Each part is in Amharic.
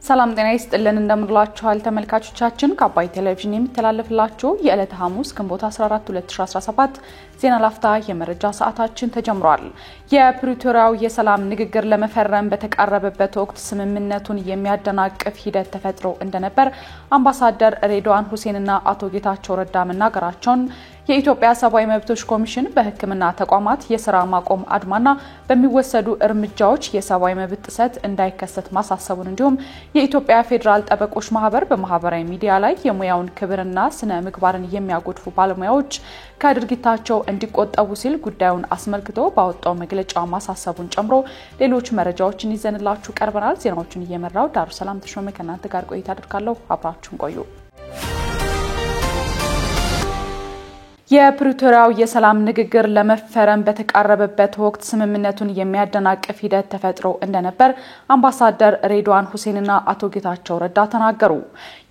ሰላም ጤና ይስጥልን እንደምንላችኋል ተመልካቾቻችን ከአባይ ቴሌቪዥን የሚተላለፍላችሁ የዕለተ ሐሙስ ግንቦት 14 2017 ዜና ላፍታ የመረጃ ሰዓታችን ተጀምሯል። የፕሪቶሪያው የሰላም ንግግር ለመፈረም በተቃረበበት ወቅት ስምምነቱን የሚያደናቅፍ ሂደት ተፈጥሮ እንደነበር አምባሳደር ሬድዋን ሁሴንና አቶ ጌታቸው ረዳ መናገራቸውን የኢትዮጵያ ሰብአዊ መብቶች ኮሚሽን በሕክምና ተቋማት የሥራ ማቆም አድማና በሚወሰዱ እርምጃዎች የሰብአዊ መብት ጥሰት እንዳይከሰት ማሳሰቡን እንዲሁም የኢትዮጵያ ፌደራል ጠበቆች ማህበር በማህበራዊ ሚዲያ ላይ የሙያውን ክብርና ስነ ምግባርን የሚያጎድፉ ባለሙያዎች ከድርጊታቸው እንዲቆጠቡ ሲል ጉዳዩን አስመልክቶ ባወጣው መግለጫ ማሳሰቡን ጨምሮ ሌሎች መረጃዎችን ይዘንላችሁ ቀርበናል። ዜናዎችን እየመራው ዳሩ ሰላም ተሾመ ከናንተ ጋር ቆይታ አድርጋለሁ። አብራችሁን ቆዩ። የፕሪቶሪያው የሰላም ንግግር ለመፈረም በተቃረበበት ወቅት ስምምነቱን የሚያደናቅፍ ሂደት ተፈጥሮ እንደነበር አምባሳደር ሬድዋን ሁሴንና አቶ ጌታቸው ረዳ ተናገሩ።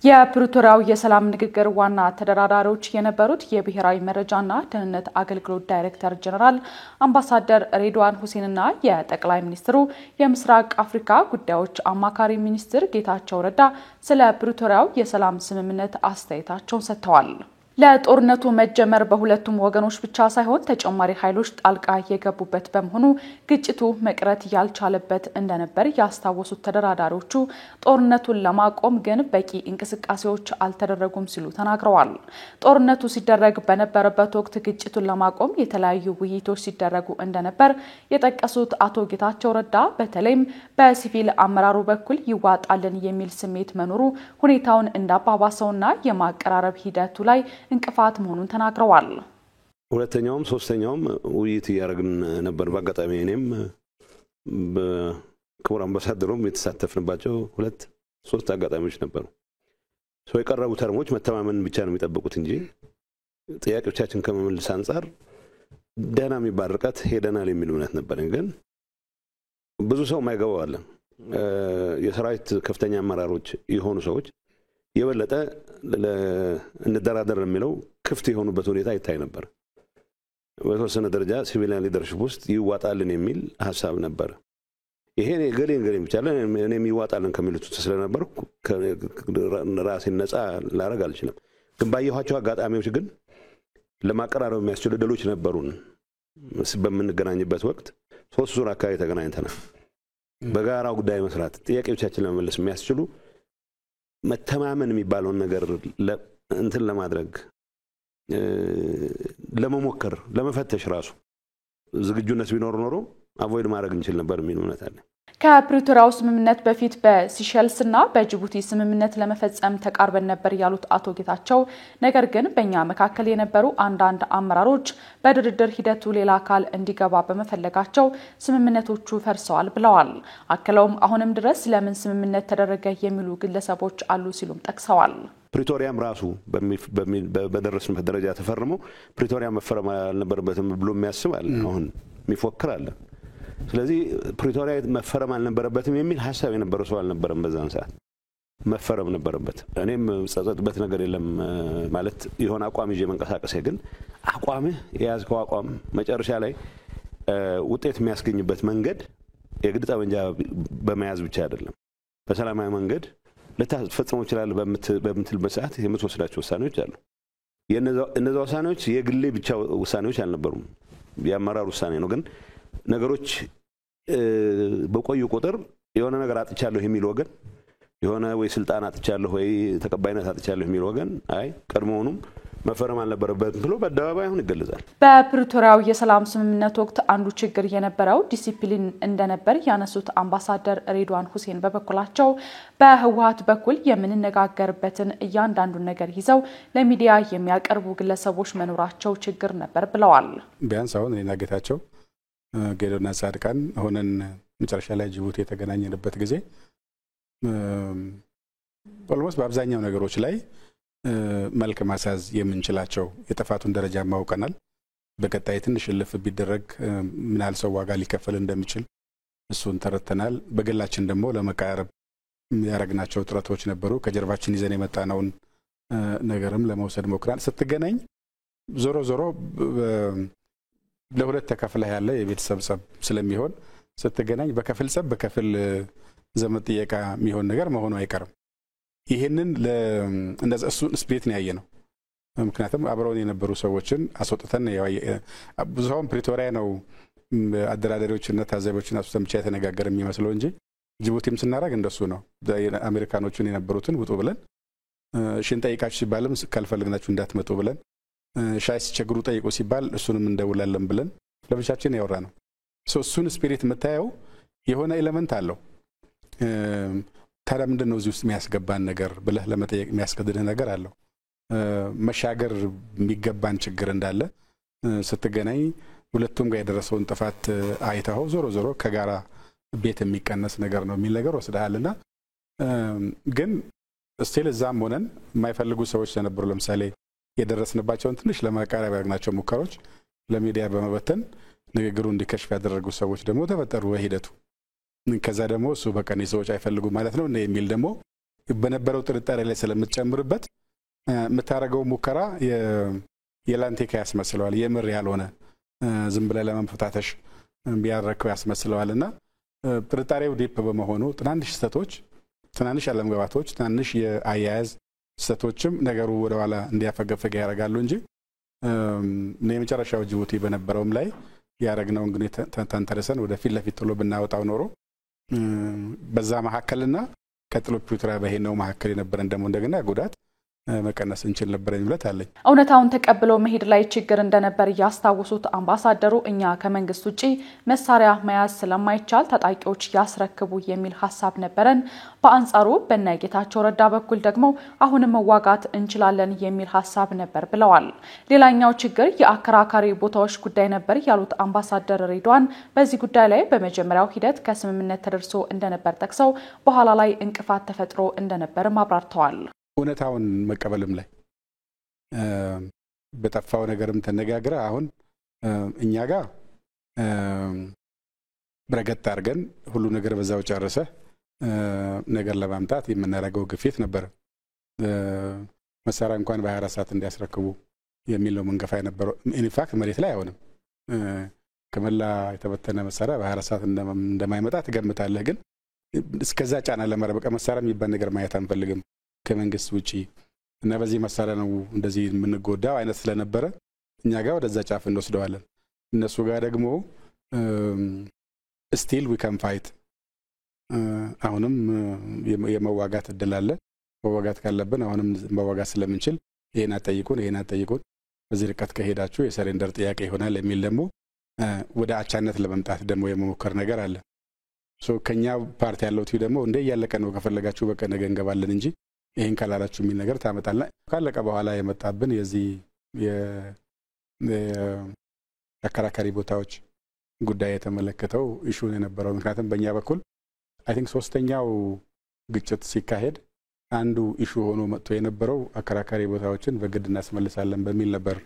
የፕሪቶሪያው የሰላም ንግግር ዋና ተደራዳሪዎች የነበሩት የብሔራዊ መረጃና ደህንነት አገልግሎት ዳይሬክተር ጀነራል አምባሳደር ሬድዋን ሁሴንና የጠቅላይ ሚኒስትሩ የምስራቅ አፍሪካ ጉዳዮች አማካሪ ሚኒስትር ጌታቸው ረዳ ስለ ፕሪቶሪያው የሰላም ስምምነት አስተያየታቸውን ሰጥተዋል። ለጦርነቱ መጀመር በሁለቱም ወገኖች ብቻ ሳይሆን ተጨማሪ ኃይሎች ጣልቃ የገቡበት በመሆኑ ግጭቱ መቅረት ያልቻለበት እንደነበር ያስታወሱት ተደራዳሪዎቹ ጦርነቱን ለማቆም ግን በቂ እንቅስቃሴዎች አልተደረጉም ሲሉ ተናግረዋል። ጦርነቱ ሲደረግ በነበረበት ወቅት ግጭቱን ለማቆም የተለያዩ ውይይቶች ሲደረጉ እንደነበር የጠቀሱት አቶ ጌታቸው ረዳ በተለይም በሲቪል አመራሩ በኩል ይዋጣልን የሚል ስሜት መኖሩ ሁኔታውን እንዳባባሰውና የማቀራረብ ሂደቱ ላይ እንቅፋት መሆኑን ተናግረዋል። ሁለተኛውም ሶስተኛውም ውይይት ያደረግን ነበር። በአጋጣሚ እኔም በክቡር አምባሳደሩም የተሳተፍንባቸው ሁለት ሶስት አጋጣሚዎች ነበሩ። ሰው የቀረቡ ተርሞች መተማመን ብቻ ነው የሚጠብቁት እንጂ ጥያቄዎቻችን ከመመለስ አንፃር ደህና የሚባል ርቀት ሄደናል የሚል እምነት ነበረን። ግን ብዙ ሰው ማይገባው አለ። የሰራዊት ከፍተኛ አመራሮች የሆኑ ሰዎች የበለጠ እንደራደር የሚለው ክፍት የሆኑበት ሁኔታ ይታይ ነበር። በተወሰነ ደረጃ ሲቪሊያን ሊደርሺፕ ውስጥ ይዋጣልን የሚል ሐሳብ ነበር። ይሄ ገሌን ብቻ እኔም ይዋጣልን ከሚሉት ስለነበር ራሴን ነፃ ላረግ አልችልም። ግን ባየኋቸው አጋጣሚዎች ግን ለማቀራረብ የሚያስችሉ ድሎች ነበሩን። በምንገናኝበት ወቅት ሶስት ዙር አካባቢ ተገናኝተናል። በጋራ ጉዳይ መስራት ጥያቄዎቻችን ለመመለስ የሚያስችሉ መተማመን የሚባለውን ነገር እንትን ለማድረግ ለመሞከር ለመፈተሽ ራሱ ዝግጁነት ቢኖር ኖሮ አቮይድ ማድረግ እንችል ነበር የሚል እምነት አለ። ከፕሪቶሪያው ስምምነት በፊት በሲሸልስና በጅቡቲ ስምምነት ለመፈጸም ተቃርበን ነበር ያሉት አቶ ጌታቸው ነገር ግን በእኛ መካከል የነበሩ አንዳንድ አመራሮች በድርድር ሂደቱ ሌላ አካል እንዲገባ በመፈለጋቸው ስምምነቶቹ ፈርሰዋል ብለዋል። አክለውም አሁንም ድረስ ለምን ስምምነት ተደረገ የሚሉ ግለሰቦች አሉ ሲሉም ጠቅሰዋል። ፕሪቶሪያም ራሱ በደረስንበት ደረጃ ተፈርሞ ፕሪቶሪያ መፈረም አልነበረበትም ብሎ የሚያስብ አለ፣ አሁን የሚፎክር አለ። ስለዚህ ፕሪቶሪያ መፈረም አልነበረበትም የሚል ሐሳብ የነበረው ሰው አልነበረም። በዛን ሰዓት መፈረም ነበረበት። እኔም ጸጸትበት ነገር የለም ማለት የሆነ አቋም ይዤ መንቀሳቀሴ፣ ግን አቋምህ የያዝከው አቋም መጨረሻ ላይ ውጤት የሚያስገኝበት መንገድ የግድ ጠመንጃ በመያዝ ብቻ አይደለም። በሰላማዊ መንገድ ልታስፈጽመው ይችላል በምትልበት ሰዓት የምትወስዳቸው ውሳኔዎች አሉ። የእነዛ ውሳኔዎች የግሌ ብቻ ውሳኔዎች አልነበሩም፣ የአመራር ውሳኔ ነው። ግን ነገሮች በቆዩ ቁጥር የሆነ ነገር አጥቻለሁ የሚል ወገን፣ የሆነ ወይ ስልጣን አጥቻለሁ ወይ ተቀባይነት አጥቻለሁ የሚል ወገን አይ ቀድሞውንም መፈረም አልነበረበትም ብሎ በአደባባይ አሁን ይገለጻል። በፕሪቶሪያው የሰላም ስምምነት ወቅት አንዱ ችግር የነበረው ዲሲፕሊን እንደነበር ያነሱት አምባሳደር ሬድዋን ሁሴን በበኩላቸው በህወሓት በኩል የምንነጋገርበትን እያንዳንዱን ነገር ይዘው ለሚዲያ የሚያቀርቡ ግለሰቦች መኖራቸው ችግር ነበር ብለዋል። ቢያንስ አሁን እኔና ጌታቸው ጌዶና ጻድቃን ሆነን መጨረሻ ላይ ጅቡቲ የተገናኘንበት ጊዜ ኦልሞስት በአብዛኛው ነገሮች ላይ መልክ ማሳዝ የምንችላቸው የጥፋቱን ደረጃ ማውቀናል። በቀጣይ ትንሽ ልፍ ቢደረግ ምን ያህል ሰው ዋጋ ሊከፈል እንደሚችል እሱን ተረተናል። በግላችን ደግሞ ለመቃረብ ያረግናቸው ጥረቶች ነበሩ። ከጀርባችን ይዘን የመጣነውን ነገርም ለመውሰድ ሞክራን ስትገናኝ ዞሮ ለሁለት ተከፍለ ያለ የቤተሰብ ጸብ ስለሚሆን ስትገናኝ በከፍል ጸብ በከፍል ዘመን ጥየቃ የሚሆን ነገር መሆኑ አይቀርም። ይሄንን እንደዛ እሱን ስፕሪት ነው ያየነው። ምክንያቱም አብረውን የነበሩ ሰዎችን አስወጥተን ብዙውን ፕሪቶሪያ ነው አደራዳሪዎችና ታዛቢዎችን አስወጥተን ብቻ የተነጋገረ የሚመስለው እንጂ ጅቡቲም ስናደርግ እንደሱ ነው። አሜሪካኖቹን የነበሩትን ውጡ ብለን ሽን ጠይቃችሁ ሲባልም ካልፈልግናችሁ እንዳትመጡ ብለን ሻይ ሲቸግሩ ጠይቁ ሲባል እሱንም እንደውላለን ብለን ለብቻችን ያወራ ነው። እሱን ስፒሪት የምታየው የሆነ ኤሌመንት አለው። ታዲያ ምንድን ነው እዚህ ውስጥ የሚያስገባን ነገር ብለህ ለመጠየቅ የሚያስገድድህ ነገር አለው። መሻገር የሚገባን ችግር እንዳለ ስትገናኝ ሁለቱም ጋር የደረሰውን ጥፋት አይተው ዞሮ ዞሮ ከጋራ ቤት የሚቀነስ ነገር ነው የሚል ነገር ወስደሃልና ግን ስቲል እዛም ሆነን የማይፈልጉ ሰዎች ተነበሩ። ለምሳሌ የደረስንባቸውን ትንሽ ለማቃረብ ያደረግናቸው ሙከሮች ለሚዲያ በመበተን ንግግሩ እንዲከሽፍ ያደረጉ ሰዎች ደግሞ ተፈጠሩ በሂደቱ። ከዛ ደግሞ እሱ በቀን ሰዎች አይፈልጉ ማለት ነው የሚል ደግሞ በነበረው ጥርጣሬ ላይ ስለምትጨምርበት የምታረገው ሙከራ የላንቴካ ያስመስለዋል። የምር ያልሆነ ዝም ብለህ ለመፈታተሽ ቢያረከው ያስመስለዋልና ጥርጣሬው ዲፕ በመሆኑ ትናንሽ ስህተቶች፣ ትናንሽ አለመግባባቶች፣ ትናንሽ የአያያዝ ስህተቶችም ነገሩ ወደ ኋላ እንዲያፈገፈገ ያደርጋሉ እንጂ የመጨረሻው ጅቡቲ በነበረውም ላይ ያረግነው እንግዲህ ተንተረሰን ወደ ፊት ለፊት ጥሎ ብናወጣው ኖሮ በዛ መሐከልና ቀጥሎ ፕሪቶሪያ በሄነው መሐከል የነበረን ደግሞ እንደገና ጉዳት መቀነስ እንችል ነበር የሚለት አለኝ። እውነታውን ተቀብለው መሄድ ላይ ችግር እንደነበር ያስታውሱት አምባሳደሩ እኛ ከመንግስት ውጪ መሳሪያ መያዝ ስለማይቻል ታጣቂዎች ያስረክቡ የሚል ሐሳብ ነበረን። በአንጻሩ በነጌታቸው ረዳ በኩል ደግሞ አሁንም መዋጋት እንችላለን የሚል ሐሳብ ነበር ብለዋል። ሌላኛው ችግር የአከራካሪ ቦታዎች ጉዳይ ነበር ያሉት አምባሳደር ሬድዋን በዚህ ጉዳይ ላይ በመጀመሪያው ሂደት ከስምምነት ተደርሶ እንደነበር ጠቅሰው በኋላ ላይ እንቅፋት ተፈጥሮ እንደነበር አብራርተዋል። እውነታውን መቀበልም ላይ በጠፋው ነገርም ተነጋግረ አሁን እኛ ጋር ብረገጥ አድርገን ሁሉ ነገር በዛው ጨርሰ ነገር ለማምጣት የምናደርገው ግፊት ነበር። መሳሪያ እንኳን በ24 ሰዓት እንዲያስረክቡ የሚል ነው መንገፋ የነበረው። ኢንፋክት መሬት ላይ አይሆንም። ከመላ የተበተነ መሳሪያ በ24 ሰዓት እንደማይመጣ ትገምታለህ። ግን እስከዛ ጫና ለማረበቀ መሳሪያ የሚባል ነገር ማየት አንፈልግም ከመንግስት ውጪ እና በዚህ መሳሪያ ነው እንደዚህ የምንጎዳው አይነት ስለነበረ እኛ ጋር ወደዛ ጫፍ እንወስደዋለን። እነሱ ጋር ደግሞ still we can fight አሁንም የመዋጋት እድል አለ። መዋጋት ካለብን አሁንም መዋጋት ስለምንችል ይሄን አጠይቁን በዚህ ርቀት ከሄዳችሁ የሰሬንደር ጥያቄ ይሆናል የሚል ደግሞ ወደ አቻነት ለመምጣት ደግሞ የመሞከር ነገር አለ። ከኛ ፓርቲ ያለው ደግሞ እንደ ያለቀ ነው ከፈለጋችሁ በቃ ነገ እንገባለን እንጂ ይሄን ካላላችሁ የሚል ነገር ታመጣላ። ካለቀ በኋላ የመጣብን የዚህ የአከራካሪ ቦታዎች ጉዳይ የተመለከተው ኢሹን የነበረው ምክንያቱም በእኛ በኩል አይ ቲንክ ሶስተኛው ግጭት ሲካሄድ አንዱ ኢሹ ሆኖ መጥቶ የነበረው አከራካሪ ቦታዎችን በግድ እናስመልሳለን በሚል ነበር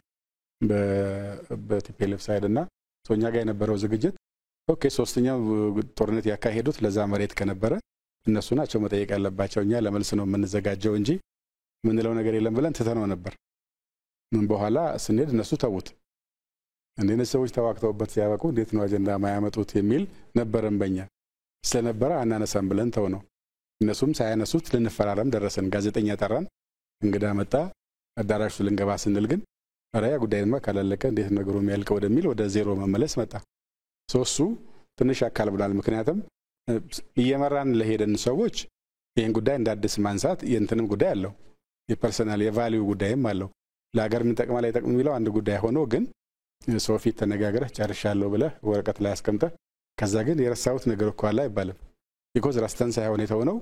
በቲፒኤልኤፍ ሳይድና ሶኛ ጋር የነበረው ዝግጅት ኦኬ ሶስተኛው ጦርነት ያካሄዱት ለዛ መሬት ከነበረ እነሱ ናቸው መጠየቅ ያለባቸው። እኛ ለመልስ ነው የምንዘጋጀው እንጂ ምንለው ነገር የለም ብለን ተተነው ነበር። ምን በኋላ ስንሄድ እነሱ ተውት። እንደነሱ ሰዎች ተዋክተውበት ሲያበቁ እንዴት ነው አጀንዳ ማያመጡት የሚል ነበርም በእኛ ስለነበረ አናነሳም ብለን ተው ነው። እነሱም ሳያነሱት ልንፈራረም ደረሰን። ጋዜጠኛ ጠራን፣ እንግዳ መጣ፣ አዳራሹ ልንገባ ስንል ግን አራያ ጉዳይማ ካላለቀ እንዴት ነገሩ የሚያልቀው ወደሚል ወደ ዜሮ መመለስ መጣ። ሶሱ ትንሽ አካል ብሏል። ምክንያቱም እየመራን ለሄደን ሰዎች ይሄን ጉዳይ እንዳድስ ማንሳት የእንተንም ጉዳይ አለው። የፐርሰናል የቫልዩ ጉዳይም አለው። ለሀገር ምን ጠቅማ ላይ ጠቅም የሚለው አንድ ጉዳይ ሆኖ ግን ሶፊት ተነጋግረህ ጨርሻለሁ ብለህ ወረቀት ላይ አስቀምጠህ ከዛ ግን የረሳሁት ነገር እኮ አለ አይባልም። ቢኮዝ ራስተን ሳይሆን የተው ነው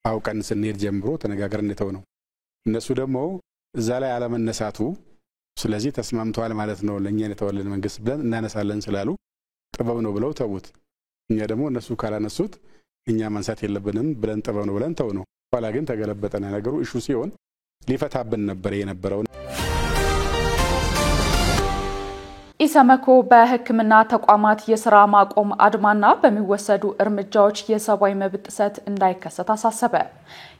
አውቀን ስንሄድ ጀምሮ ተነጋግረን የተው ነው። እነሱ ደግሞ እዛ ላይ አለመነሳቱ ስለዚህ ተስማምተዋል ማለት ነው ለኛ የተወለን መንግስት ብለን እናነሳለን ስላሉ ጥበብ ነው ብለው ተውት። እኛ ደግሞ እነሱ ካላነሱት እኛ ማንሳት የለብንም ብለን ጥበብ ነው ብለን ተው ነው። ኋላ ግን ተገለበጠና ነገሩ ኢሹ ሲሆን ሊፈታብን ነበር የነበረው። ኢሰመኮ በሕክምና ተቋማት የስራ ማቆም አድማና በሚወሰዱ እርምጃዎች የሰብአዊ መብት ጥሰት እንዳይከሰት አሳሰበ።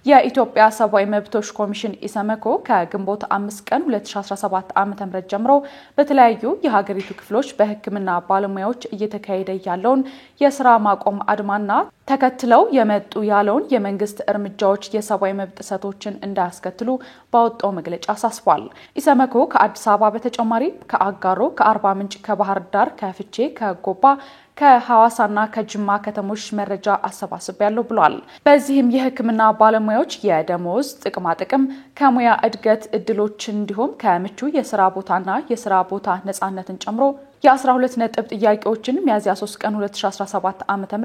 የኢትዮጵያ ሰብአዊ መብቶች ኮሚሽን ኢሰመኮ ከግንቦት 5 ቀን 2017 ዓ.ም ጀምሮ በተለያዩ የሀገሪቱ ክፍሎች በሕክምና ባለሙያዎች እየተካሄደ ያለውን የስራ ማቆም አድማና ተከትለው የመጡ ያለውን የመንግስት እርምጃዎች የሰብአዊ መብት ጥሰቶችን እንዳያስከትሉ ባወጣው መግለጫ አሳስቧል። ኢሰመኮ ከአዲስ አበባ በተጨማሪ ከአጋሮ፣ ከአርባ ምንጭ፣ ከባህር ዳር፣ ከፍቼ፣ ከጎባ ከሐዋሳና ከጅማ ከተሞች መረጃ አሰባስቤያለሁ ብሏል። በዚህም የሕክምና ባለሙያዎች የደሞዝ ጥቅማ ጥቅም፣ ከሙያ እድገት እድሎች እንዲሁም ከምቹ የስራ ቦታና የስራ ቦታ ነጻነትን ጨምሮ የ12 ነጥብ ጥያቄዎችን ሚያዝያ 3 ቀን 2017 ዓ.ም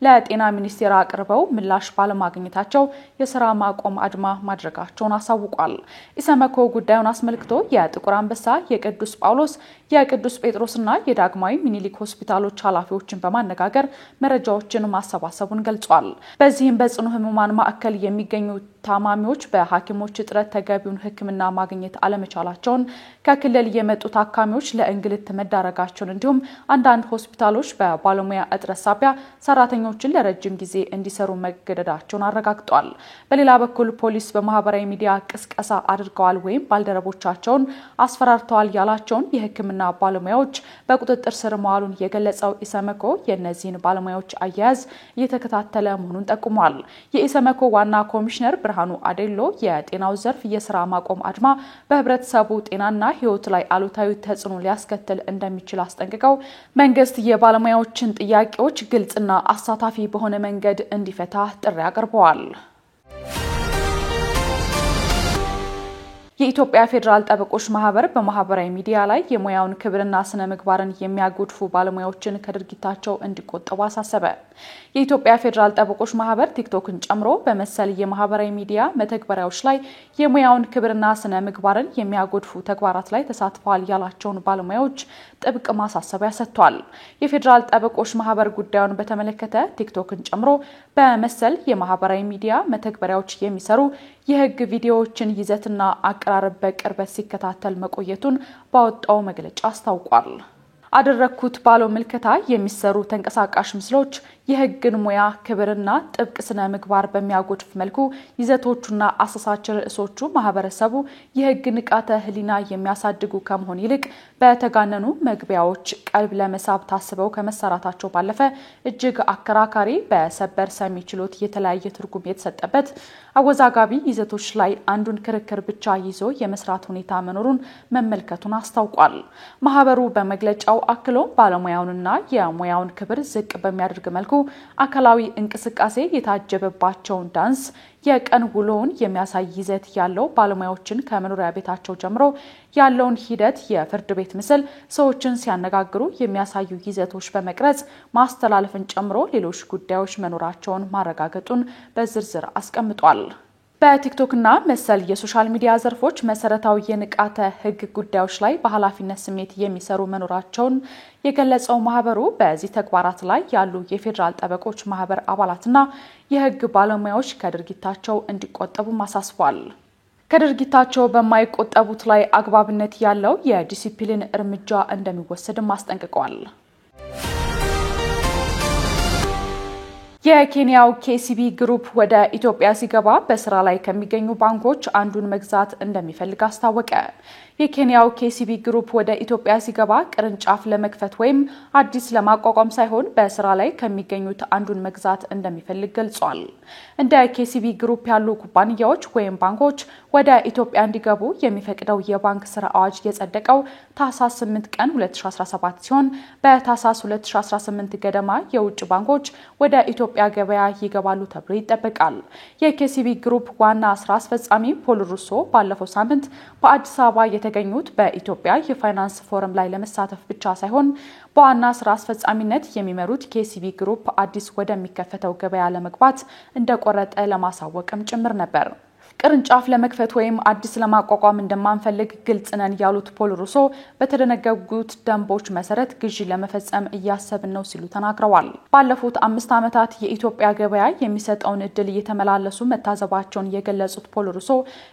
ለጤና ሚኒስቴር አቅርበው ምላሽ ባለማግኘታቸው የስራ ማቆም አድማ ማድረጋቸውን አሳውቋል። ኢሰመኮ ጉዳዩን አስመልክቶ የጥቁር አንበሳ፣ የቅዱስ ጳውሎስ፣ የቅዱስ ጴጥሮስና የዳግማዊ ሚኒሊክ ሆስፒታሎች ኃላፊዎችን በማነጋገር መረጃዎችን ማሰባሰቡን ገልጿል። በዚህም በጽኑ ህሙማን ማዕከል የሚገኙ ታማሚዎች በሐኪሞች እጥረት ተገቢውን ሕክምና ማግኘት አለመቻላቸውን፣ ከክልል የመጡ ታካሚዎች ለእንግልት መዳረጋቸውን እንዲሁም አንዳንድ ሆስፒታሎች በባለሙያ እጥረት ሳቢያ ሰራተኞችን ለረጅም ጊዜ እንዲሰሩ መገደዳቸውን አረጋግጧል። በሌላ በኩል ፖሊስ በማህበራዊ ሚዲያ ቅስቀሳ አድርገዋል ወይም ባልደረቦቻቸውን አስፈራርተዋል ያላቸውን የሕክምና ባለሙያዎች በቁጥጥር ስር መዋሉን የገለጸው ኢሰመኮ የእነዚህን ባለሙያዎች አያያዝ እየተከታተለ መሆኑን ጠቁሟል። የኢሰመኮ ዋና ኮሚሽነር ብርሃኑ አዴሎ የጤናው ዘርፍ የስራ ማቆም አድማ በህብረተሰቡ ጤናና ህይወት ላይ አሉታዊ ተጽዕኖ ሊያስከትል እንደሚችል አስጠንቅቀው መንግስት የባለሙያዎችን ጥያቄዎች ግልጽና አሳታፊ በሆነ መንገድ እንዲፈታ ጥሪ አቅርበዋል። የኢትዮጵያ ፌዴራል ጠበቆች ማህበር በማህበራዊ ሚዲያ ላይ የሙያውን ክብርና ስነ ምግባርን የሚያጎድፉ ባለሙያዎችን ከድርጊታቸው እንዲቆጠቡ አሳሰበ። የኢትዮጵያ ፌዴራል ጠበቆች ማህበር ቲክቶክን ጨምሮ በመሰል የማህበራዊ ሚዲያ መተግበሪያዎች ላይ የሙያውን ክብርና ስነ ምግባርን የሚያጎድፉ ተግባራት ላይ ተሳትፈዋል ያላቸውን ባለሙያዎች ጥብቅ ማሳሰቢያ ሰጥቷል። የፌዴራል ጠበቆች ማህበር ጉዳዩን በተመለከተ ቲክቶክን ጨምሮ በመሰል የማህበራዊ ሚዲያ መተግበሪያዎች የሚሰሩ የህግ ቪዲዮዎችን ይዘትና አቀራረብ በቅርበት ሲከታተል መቆየቱን ባወጣው መግለጫ አስታውቋል። አደረኩት ባለው ምልከታ የሚሰሩ ተንቀሳቃሽ ምስሎች የህግን ሙያ ክብርና ጥብቅ ስነ ምግባር በሚያጎድፍ መልኩ ይዘቶቹና አሳሳች ርዕሶቹ ማህበረሰቡ የህግ ንቃተ ህሊና የሚያሳድጉ ከመሆን ይልቅ በተጋነኑ መግቢያዎች ቀልብ ለመሳብ ታስበው ከመሰራታቸው ባለፈ እጅግ አከራካሪ በሰበር ሰሚ ችሎት የተለያየ ትርጉም የተሰጠበት አወዛጋቢ ይዘቶች ላይ አንዱን ክርክር ብቻ ይዞ የመስራት ሁኔታ መኖሩን መመልከቱን አስታውቋል። ማህበሩ በመግለጫው አክሎ ባለሙያውንና የሙያውን ክብር ዝቅ በሚያደርግ መልኩ አካላዊ እንቅስቃሴ የታጀበባቸውን ዳንስ፣ የቀን ውሎውን የሚያሳይ ይዘት ያለው ባለሙያዎችን ከመኖሪያ ቤታቸው ጀምሮ ያለውን ሂደት፣ የፍርድ ቤት ምስል፣ ሰዎችን ሲያነጋግሩ የሚያሳዩ ይዘቶች በመቅረጽ ማስተላለፍን ጨምሮ ሌሎች ጉዳዮች መኖራቸውን ማረጋገጡን በዝርዝር አስቀምጧል። በቲክቶክና መሰል የሶሻል ሚዲያ ዘርፎች መሰረታዊ የንቃተ ህግ ጉዳዮች ላይ በኃላፊነት ስሜት የሚሰሩ መኖራቸውን የገለጸው ማህበሩ በዚህ ተግባራት ላይ ያሉ የፌዴራል ጠበቆች ማህበር አባላትና የህግ ባለሙያዎች ከድርጊታቸው እንዲቆጠቡ አሳስቧል። ከድርጊታቸው በማይቆጠቡት ላይ አግባብነት ያለው የዲሲፕሊን እርምጃ እንደሚወሰድም አስጠንቅቀዋል። የኬንያው KCB ግሩፕ ወደ ኢትዮጵያ ሲገባ በስራ ላይ ከሚገኙ ባንኮች አንዱን መግዛት እንደሚፈልግ አስታወቀ። የኬንያው KCB ግሩፕ ወደ ኢትዮጵያ ሲገባ ቅርንጫፍ ለመክፈት ወይም አዲስ ለማቋቋም ሳይሆን በስራ ላይ ከሚገኙት አንዱን መግዛት እንደሚፈልግ ገልጿል። እንደ KCB ግሩፕ ያሉ ኩባንያዎች ወይም ባንኮች ወደ ኢትዮጵያ እንዲገቡ የሚፈቅደው የባንክ ስራ አዋጅ የጸደቀው ታህሳስ 8 ቀን 2017 ሲሆን በታህሳስ 2018 ገደማ የውጭ ባንኮች ወደ ኢትዮጵያ ገበያ ይገባሉ ተብሎ ይጠበቃል። የKCB ግሩፕ ዋና ስራ አስፈጻሚ ፖል ሩሶ ባለፈው ሳምንት በአዲስ አበባ የተገኙት በኢትዮጵያ የፋይናንስ ፎረም ላይ ለመሳተፍ ብቻ ሳይሆን በዋና ስራ አስፈጻሚነት የሚመሩት KCB ግሩፕ አዲስ ወደሚከፈተው ገበያ ለመግባት እንደቆረጠ ለማሳወቅም ጭምር ነበር። ቅርንጫፍ ለመክፈት ወይም አዲስ ለማቋቋም እንደማንፈልግ ግልጽ ነን ያሉት ፖል ሩሶ በተደነገጉት ደንቦች መሰረት ግዢ ለመፈጸም እያሰብን ነው ሲሉ ተናግረዋል። ባለፉት 5 ዓመታት የኢትዮጵያ ገበያ የሚሰጠውን እድል እየተመላለሱ መታዘባቸውን የገለጹት ፖል ሩሶ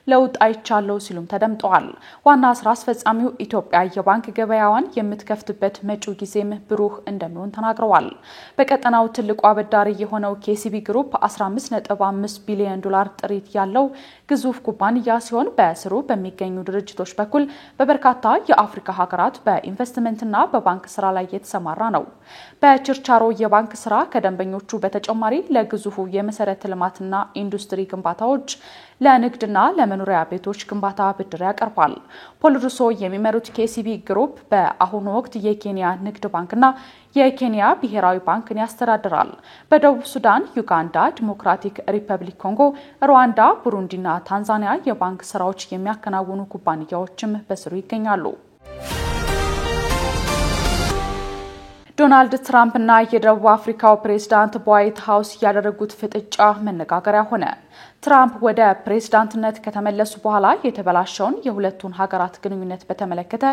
ለውጥ አይቻለው ሲሉም ተደምጠዋል። ዋና ስራ አስፈጻሚው ኢትዮጵያ የባንክ ገበያዋን የምትከፍትበት መጪው ጊዜም ብሩህ እንደሚሆን ተናግረዋል። በቀጠናው ትልቁ አበዳሪ የሆነው ኬሲቢ ግሩፕ 15.5 ቢሊዮን ዶላር ጥሪት ያለው ግዙፍ ኩባንያ ሲሆን በስሩ በሚገኙ ድርጅቶች በኩል በበርካታ የአፍሪካ ሀገራት በኢንቨስትመንትና በባንክ ስራ ላይ የተሰማራ ነው። በችርቻሮ የባንክ ስራ ከደንበኞቹ በተጨማሪ ለግዙፉ የመሰረተ ልማትና ኢንዱስትሪ ግንባታዎች፣ ለንግድና ለመኖሪያ ቤቶች ግንባታ ብድር ያቀርባል። ፖል ሩሶ የሚመሩት ኬሲቢ ግሩፕ በአሁኑ ወቅት የኬንያ ንግድ ባንክና የኬንያ ብሔራዊ ባንክን ያስተዳድራል። በደቡብ ሱዳን፣ ዩጋንዳ፣ ዲሞክራቲክ ሪፐብሊክ ኮንጎ፣ ሩዋንዳ፣ ቡሩንዲና ታንዛኒያ የባንክ ስራዎች የሚያከናውኑ ኩባንያዎችም በስሩ ይገኛሉ። ዶናልድ ትራምፕ እና የደቡብ አፍሪካው ፕሬዝዳንት በዋይት ሃውስ ያደረጉት ፍጥጫ መነጋገሪያ ሆነ። ትራምፕ ወደ ፕሬዝዳንትነት ከተመለሱ በኋላ የተበላሸውን የሁለቱን ሀገራት ግንኙነት በተመለከተ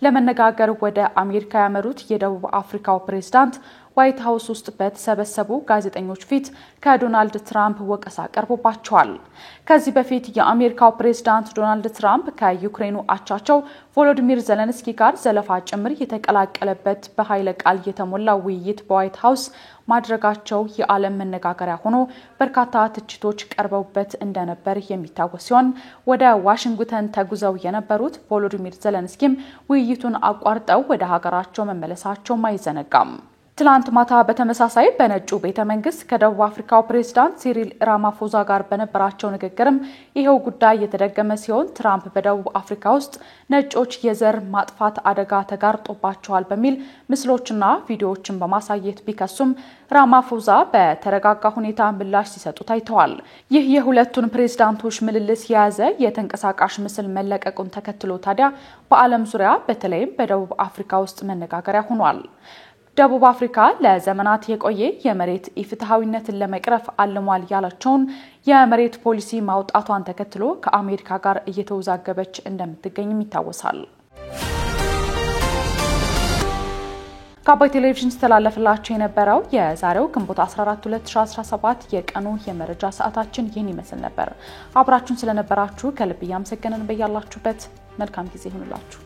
ለመነጋገር ወደ አሜሪካ ያመሩት የደቡብ አፍሪካው ፕሬዝዳንት ዋይት ሃውስ ውስጥ በተሰበሰቡ ጋዜጠኞች ፊት ከዶናልድ ትራምፕ ወቀሳ ቀርቦባቸዋል። ከዚህ በፊት የአሜሪካው ፕሬዝዳንት ዶናልድ ትራምፕ ከዩክሬኑ አቻቸው ቮሎዲሚር ዘለንስኪ ጋር ዘለፋ ጭምር የተቀላቀለበት በኃይለ ቃል የተሞላ ውይይት በዋይት ሃውስ ማድረጋቸው የዓለም መነጋገሪያ ሆኖ በርካታ ትችቶች ቀርበውበት እንደነበር የሚታወስ ሲሆን ወደ ዋሽንግተን ተጉዘው የነበሩት ቮሎዲሚር ዘለንስኪም ውይይቱን አቋርጠው ወደ ሀገራቸው መመለሳቸው አይዘነጋም። ትላንት ማታ በተመሳሳይ በነጩ ቤተ መንግስት ከደቡብ አፍሪካው ፕሬዝዳንት ሲሪል ራማፎዛ ጋር በነበራቸው ንግግርም ይሄው ጉዳይ የተደገመ ሲሆን ትራምፕ በደቡብ አፍሪካ ውስጥ ነጮች የዘር ማጥፋት አደጋ ተጋርጦባቸዋል በሚል ምስሎችና ቪዲዮዎችን በማሳየት ቢከሱም ራማፎዛ በተረጋጋ ሁኔታ ምላሽ ሲሰጡ ታይተዋል። ይህ የሁለቱን ፕሬዝዳንቶች ምልልስ የያዘ የተንቀሳቃሽ ምስል መለቀቁን ተከትሎ ታዲያ በዓለም ዙሪያ በተለይም በደቡብ አፍሪካ ውስጥ መነጋገሪያ ሆኗል። ደቡብ አፍሪካ ለዘመናት የቆየ የመሬት ኢፍትሐዊነትን ለመቅረፍ አልሟል ያላቸውን የመሬት ፖሊሲ ማውጣቷን ተከትሎ ከአሜሪካ ጋር እየተወዛገበች እንደምትገኝም ይታወሳል። ከአባይ ቴሌቪዥን ተላለፈላችሁ የነበረው የዛሬው ግንቦት 14 2017 የቀኑ የመረጃ ሰዓታችን ይህን ይመስል ነበር። አብራችሁን ስለነበራችሁ ከልብ ያመሰግነን። በያላችሁበት መልካም ጊዜ ይሁንላችሁ።